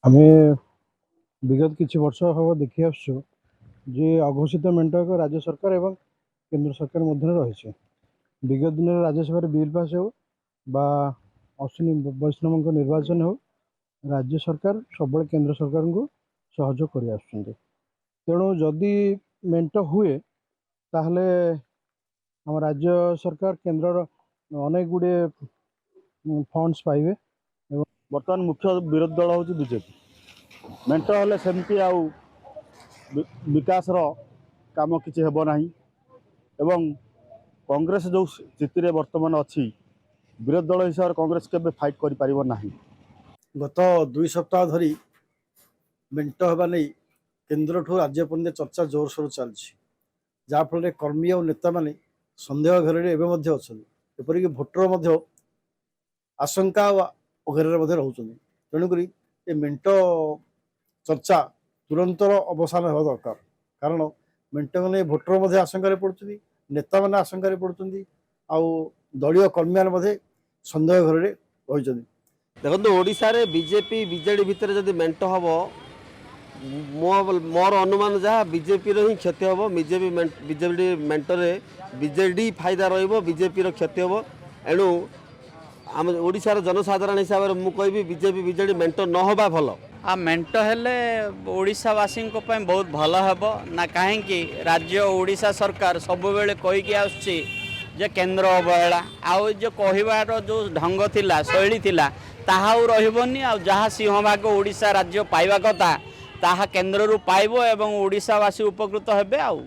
ଆମେ ବିଗତ କିଛି ବର୍ଷ ହେବ ଦେଖି ଆସୁଛୁ ଯେ ଅଘୋଷିତ ମେଣ୍ଟ ଏକ ରାଜ୍ୟ ସରକାର ଏବଂ କେନ୍ଦ୍ର ସରକାର ମଧ୍ୟରେ ରହିଛି। ବିଗତ ଦିନରେ ରାଜ୍ୟସଭାରେ ବିଲ୍ ପାସ୍ ହେଉ ବା ଅଶ୍ୱିନୀ ବୈଷ୍ଣବଙ୍କ ନିର୍ବାଚନ ହେଉ, ରାଜ୍ୟ ସରକାର ସବୁବେଳେ କେନ୍ଦ୍ର ସରକାରଙ୍କୁ ସହଯୋଗ କରି ଆସୁଛନ୍ତି। ତେଣୁ ଯଦି ମେଣ୍ଟ ହୁଏ ତାହେଲେ ଆମ ରାଜ୍ୟ ସରକାର କେନ୍ଦ୍ରର ଅନେକ ଗୁଡ଼ିଏ ଫଣ୍ଡସ୍ ପାଇବେ। ବର୍ତ୍ତମାନ ମୁଖ୍ୟ ବିରୋଧୀ ଦଳ ହେଉଛି ବିଜେପି। ମେଣ୍ଟ ହେଲେ ସେମିତି ଆଉ ବିକାଶର କାମ କିଛି ହେବ ନାହିଁ ଏବଂ କଂଗ୍ରେସ ଯେଉଁ ସ୍ଥିତିରେ ବର୍ତ୍ତମାନ ଅଛି, ବିରୋଧୀ ଦଳ ହିସାବରେ କଂଗ୍ରେସ କେବେ ଫାଇଟ୍ କରିପାରିବ ନାହିଁ। ଗତ 2 ସପ୍ତାହ ଧରି ମେଣ୍ଟ ହେବା ନେଇ କେନ୍ଦ୍ରଠୁ ରାଜ୍ୟ ପର୍ଯ୍ୟନ୍ତ ଚର୍ଚ୍ଚା ଜୋରସୋର ଚାଲିଛି, ଯାହାଫଳରେ କର୍ମୀ ଆଉ ନେତାମାନେ ସନ୍ଦେହ ଘେରରେ ଏବେ ମଧ୍ୟ ଅଛନ୍ତି। ଏପରିକି ଭୋଟର ମଧ୍ୟ ଆଶଙ୍କା ଓ ଘେରରେ ମଧ୍ୟ ରହୁଛନ୍ତି। ତେଣୁକରି ଏ ମେଣ୍ଟ ଚର୍ଚ୍ଚା ତୁରନ୍ତର ଅବସାନ ହେବା ଦରକାର, କାରଣ ମେଣ୍ଟକୁ ନେଇ ଭୋଟର ମଧ୍ୟ ଆଶଙ୍କାରେ ପଡ଼ୁଛନ୍ତି, ନେତାମାନେ ଆଶଙ୍କାରେ ପଡ଼ୁଛନ୍ତି, ଆଉ ଦଳୀୟ କର୍ମୀମାନେ ମଧ୍ୟ ସନ୍ଦେହ ଘରରେ ରହିଛନ୍ତି। ଦେଖନ୍ତୁ, ଓଡ଼ିଶାରେ ବିଜେପି ବିଜେଡ଼ି ଭିତରେ ଯଦି ମେଣ୍ଟ ହେବ, ମୋର ଅନୁମାନ ଯାହା ବିଜେପିର ହିଁ କ୍ଷତି ହେବ। ବିଜେପି ମେଣ୍ଟରେ ବିଜେଡ଼ି ଫାଇଦା ରହିବ, ବିଜେପିର କ୍ଷତି ହେବ। ଏଣୁ ଆମ ଓଡ଼ିଶାର ଜନସାଧାରଣ ହିସାବରେ ମୁଁ କହିବି ବିଜେପି ବିଜେଡ଼ି ମେଣ୍ଟ ନ ହେବା ଭଲ। ମେଣ୍ଟ ହେଲେ ଓଡ଼ିଶାବାସୀଙ୍କ ପାଇଁ ବହୁତ ଭଲ ହେବ ନା, କାହିଁକି ରାଜ୍ୟ ଓଡ଼ିଶା ସରକାର ସବୁବେଳେ କହିକି ଆସୁଛି ଯେ କେନ୍ଦ୍ର ଅବହେଳା, ଆଉ ଯେ କହିବାର ଯେଉଁ ଢଙ୍ଗ ଥିଲା, ଶୈଳୀ ଥିଲା, ତାହା ଆଉ ରହିବନି। ଆଉ ଯାହା ସିଂହଭାଗ ଓଡ଼ିଶା ରାଜ୍ୟ ପାଇବା କଥା ତାହା କେନ୍ଦ୍ରରୁ ପାଇବ ଏବଂ ଓଡ଼ିଶାବାସୀ ଉପକୃତ ହେବେ। ଆଉ